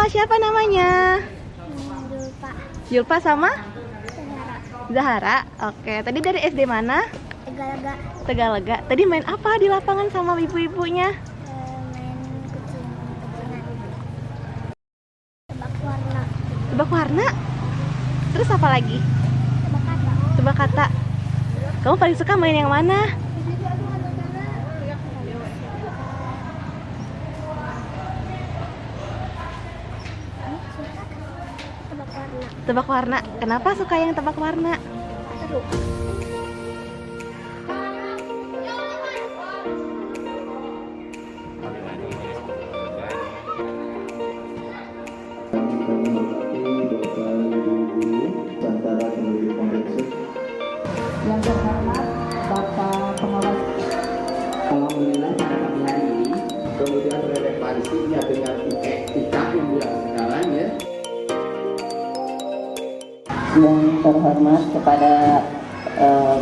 siapa namanya? Julpa. Julpa sama? Tegara. Zahara. Oke, tadi dari SD mana? Tegalaga. Tegalega. Tadi main apa di lapangan sama ibu-ibunya? Main kucing-kucingan. Tebak warna. Tebak warna? Terus apa lagi? Tebak kata. Tebak kata. Kamu paling suka main yang mana? Tebak warna. Tebak warna. Kenapa suka yang tebak warna? Seru. Yang terhormat Bapak Pengawas. Alhamdulillah pada pagi hari ini kemudian relevansinya dengan UKM yang sekarang ya. Yang terhormat kepada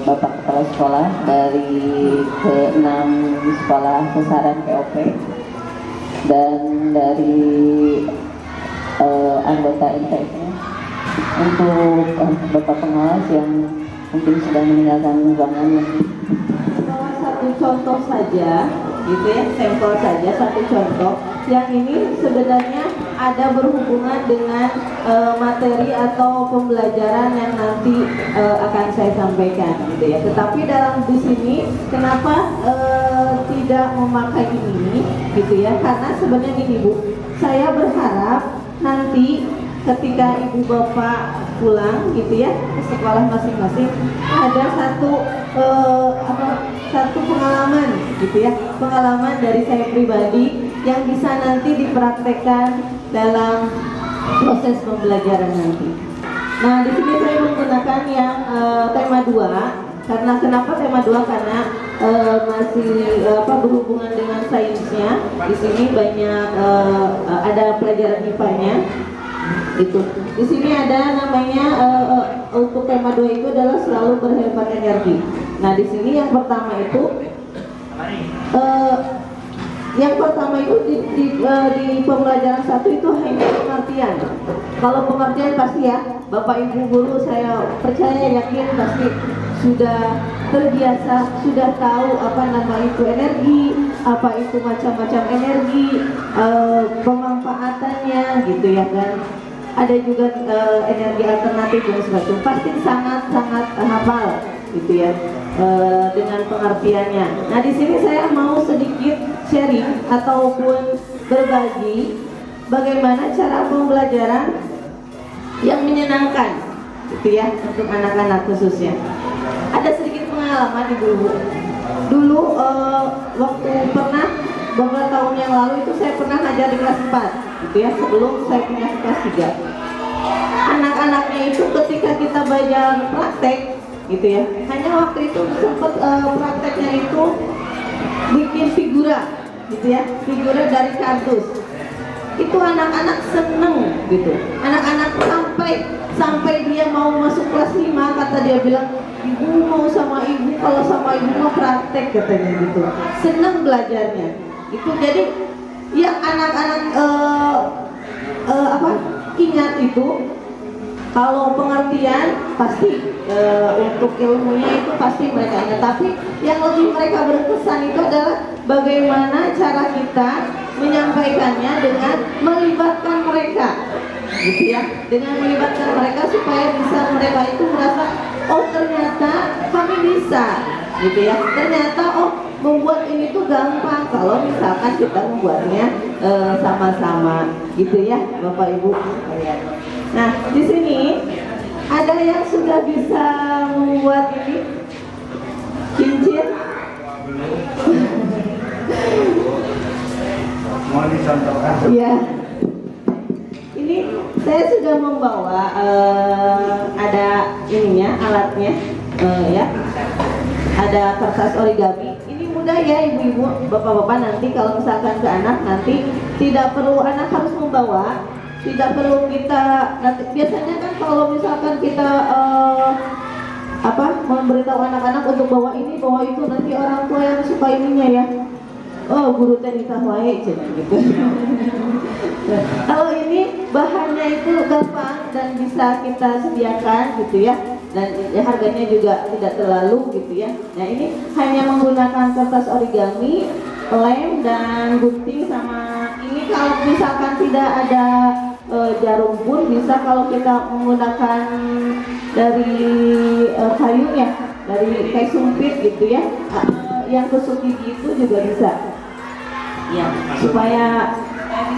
Bapak Kepala Sekolah dari ke-6 Sekolah Besaran POP dan dari anggota NTS-nya, untuk Bapak Pengawas yang mungkin sudah meninggalkan ruangan. Bawa satu contoh saja, gitu ya, sampel saja satu contoh. Yang ini sebenarnya ada berhubungan dengan materi atau pembelajaran yang nanti akan saya sampaikan, gitu ya. Tetapi dalam di sini kenapa tidak memakai ini, gitu ya? Karena sebenarnya gini Bu, saya berharap nanti ketika ibu bapak pulang, gitu ya, ke sekolah masing-masing, ada satu pengalaman, gitu ya, pengalaman dari saya pribadi yang bisa nanti dipraktekkan dalam proses pembelajaran nanti. Nah, di sini saya menggunakan yang tema 2. Karena kenapa tema 2? Karena masih berhubungan dengan sainsnya. Di sini banyak ada pelajaran IPA-nya. Itu. Di sini ada namanya untuk tema 2 itu adalah selalu berhemat energi. Nah, di sini yang pertama itu di pembelajaran 1 itu hanya pengertian. Kalau pengertian pasti ya, Bapak Ibu guru saya percaya yakin pasti sudah terbiasa, sudah tahu apa nama itu energi, apa itu macam-macam energi, pemanfaatannya, gitu ya kan. Ada juga energi alternatif dan sebagainya. Pasti sangat-sangat hafal, gitu ya, dengan pengertiannya. Nah, di sini saya mau sedikit sharing ataupun berbagi bagaimana cara pembelajaran yang menyenangkan, gitu ya, untuk anak-anak khususnya. Ada sedikit pengalaman ibu-ibu. Dulu waktu pernah beberapa tahun yang lalu itu saya pernah ngajar di kelas 4, gitu ya, sebelum saya pindah ke kelas 3. Anak-anaknya itu ketika kita belajar praktek, gitu ya, hanya waktu itu sempat prakteknya itu bikin figura, gitu ya, figura dari kardus. Itu anak-anak seneng, gitu. Anak-anak sampai dia mau masuk kelas 5, kata dia bilang, ibu mau sama ibu, kalau sama ibu mau praktek, katanya gitu. Seneng belajarnya. Itu jadi yang anak-anak ingat itu, kalau pengertian pasti untuk ilmunya itu pasti mereka ingat. Tapi yang lebih mereka berkesan itu adalah bagaimana cara kita menyampaikannya dengan melibatkan mereka, gitu ya, dengan melibatkan mereka supaya bisa mereka itu merasa, oh ternyata kami bisa, gitu ya, ternyata oh membuat ini tuh gampang kalau misalkan kita membuatnya sama-sama, gitu ya, Bapak Ibu. Nah, di sini ada yang sudah bisa membuat ini cincin. Mau dicontohkan? Iya. Ini saya sudah membawa ada ininya, alatnya, ya. Ada kertas origami. Ini mudah ya ibu-ibu, bapak-bapak, nanti kalau misalkan ke anak, nanti tidak perlu anak harus membawa, tidak perlu kita nanti. Biasanya kan kalau misalkan kita memberitahu anak-anak untuk bawa ini, bawa itu, nanti orang tua yang suka ininya ya, oh guru teh nikah wae gitu. Kalau ini bahannya itu gampang dan bisa kita sediakan gitu ya, dan harganya juga tidak terlalu gitu ya. Nah ini hanya menggunakan kertas origami, lem dan gunting sama ini. Kalau misalkan tidak ada jarum pun bisa, kalau kita menggunakan dari kayu ya, dari kayu sumpit gitu ya, yang tusuk gigi itu juga bisa ya, supaya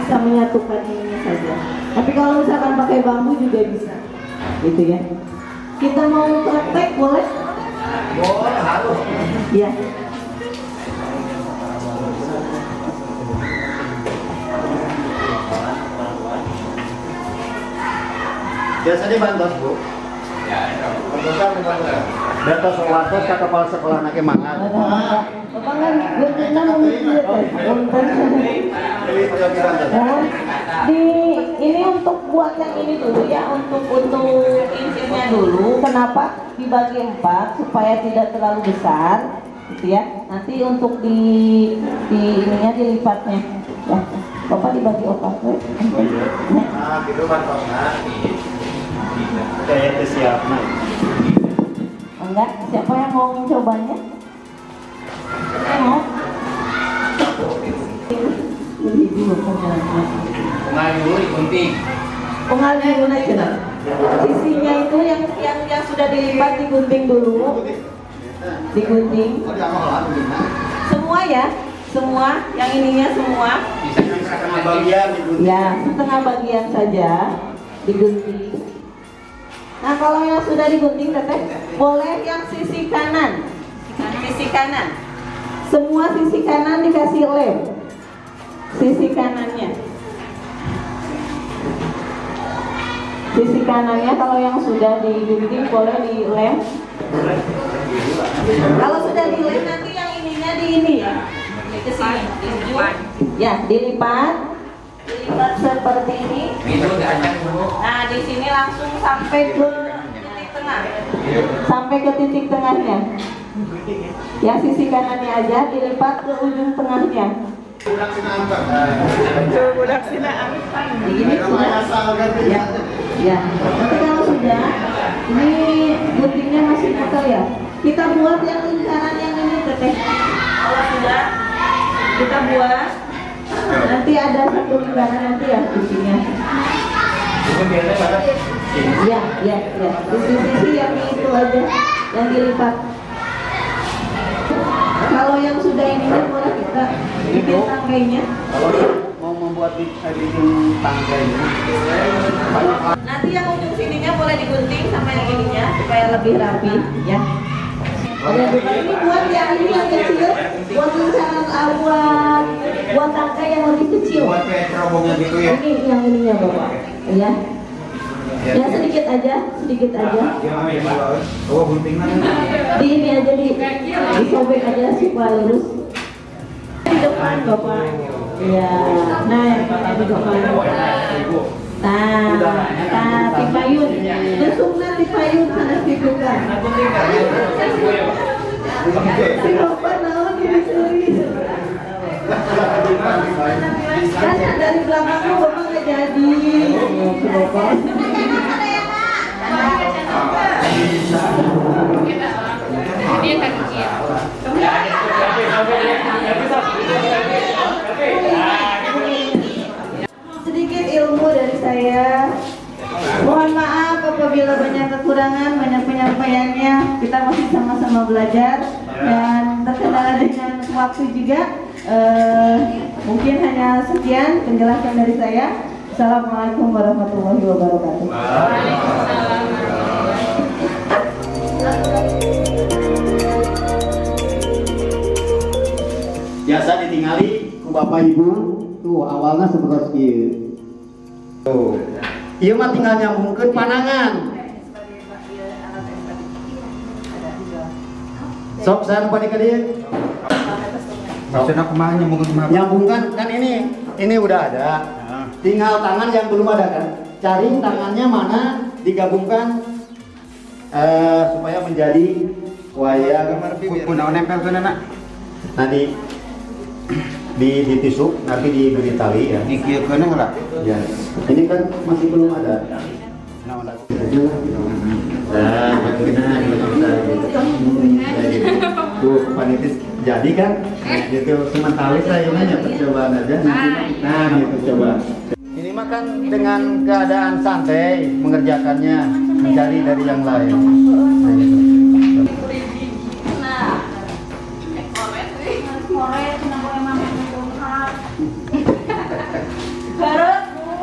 bisa menyatukan ininya saja. Tapi kalau misalkan pakai bambu juga bisa gitu ya. Kita mau praktek boleh? Boleh, harus. Ya. Biasanya bantos, Bu. Ya, bantos watos ke kepala sekolah nake mangan. Bapak kan guntingnya mungkin di ini untuk buat yang ini dulu ya, untuk intinya dulu. Kenapa dibagi 4 supaya tidak terlalu besar gitu ya. Nanti untuk di ininya dilipatnya ya. Bapak dibagi 4 ya. Nah, gitu bantosnya. Kayak siap nah. Enggak, siapa yang mau mencobanya? Mau? Ini dulu pengalannya. Pengal dulu digunting. Pengal dulu aja. Sisinya itu yang sudah dilipat digunting dulu. Digunting. Semua ya, semua yang ininya semua. Bisa setengah bagian digunting. Ya, setengah bagian saja digunting. Nah kalau yang sudah digunting teteh, boleh yang sisi kanan. Sisi kanan. Semua sisi kanan dikasih lem. Sisi kanannya. Sisi kanannya kalau yang sudah digunting boleh dilem. Kalau sudah dilem nanti yang ininya di ini ya. Ke sini, di ujung. Ya, dilipat. Dilipat seperti ini. Nah, di sini langsung sampai ke titik tengah. Sampai ke titik tengahnya. Yang sisi kanannya aja dilipat ke ujung tengahnya. Budak sinaan. Ini sudah. Ya. Ya. Nanti kalau sudah, ini guntingnya masih kotor ya. Kita buat yang lingkaran yang ini teteh. Kalau sudah, kita buat. Nanti ada satu lingkaran nanti ya guntingnya. Ya, ya, ya. Sisi-sisi yang itu aja, yang dilipat. Kalau yang sudah ini boleh kita bikin tanggainya. Kalau mau membuat bikin tanggainya, Nanti yang ujung sininya boleh digunting sama yang ininya supaya lebih rapi, ya. Ada bukan ini buat yang ini yang kecil, buat lingkaran awal, buat tangkai yang lebih kecil. buat kayak terobongnya gitu ya. Ini yang ininya bapak, ya. Ya sedikit aja, sedikit aja. Oh, guntingnya. Di ini aja disobek aja supaya lurus. Di depan bapak. Ya, nah di depan. Nah, tipayun. Besukna tipayun sana dibuka. Si bapak naon ini serius. Kan dari belakang lu bapak nggak jadi. Si bapak. Sedikit ilmu dari saya. Mohon maaf apabila banyak kekurangan, banyak penyampaiannya. Kita masih sama-sama belajar dan terkendala dengan waktu juga. Mungkin hanya sekian penjelasan dari saya. Assalamualaikum warahmatullahi wabarakatuh. Biasa ditinggali ku bapak ibu tuh awalnya seperti itu. Tuh. Iya mah tinggal nyambungkeun panangan. Sok saya lupa ka dieu. Maksudnya kumaha Nyambungkan kan ini udah ada. Tinggal tangan yang belum ada kan. Cari tangannya mana digabungkan supaya menjadi wayang. kunaon nempel tuh nak. Nanti ditusuk, nanti diberi tali ya. Ini kieu kena lah. Ya. Ini kan masih belum ada. Nah, tuh panitis jadi kan? Gitu sementara saya nanya percobaan aja nanti. Nah, gitu coba. Ini mah kan dengan keadaan santai mengerjakannya, mencari dari yang lain. Nah, gitu.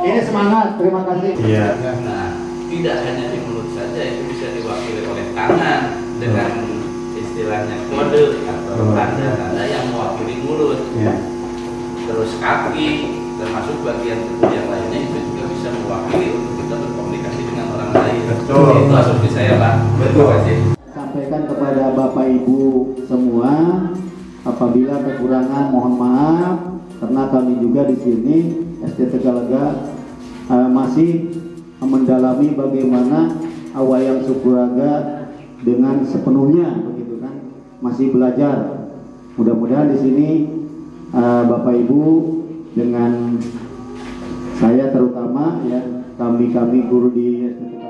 Ini semangat, terima kasih. Iya. Nah, tidak hanya di mulut saja, itu bisa diwakili oleh tangan dengan istilahnya kode atau tanda-tanda yang mewakili mulut. Ya. Terus kaki, termasuk bagian tubuh yang lainnya itu juga bisa mewakili untuk kita berkomunikasi dengan orang lain. Betul. Itu asumsi saya, Pak. Betul. Terima kasih. Sampaikan kepada Bapak Ibu semua, apabila kekurangan mohon maaf, karena kami juga di sini SD Tegalega masih mendalami bagaimana Wayang Sukuraga dengan sepenuhnya, begitu kan, masih belajar. Mudah-mudahan di sini Bapak Ibu dengan saya terutama ya, kami guru di SD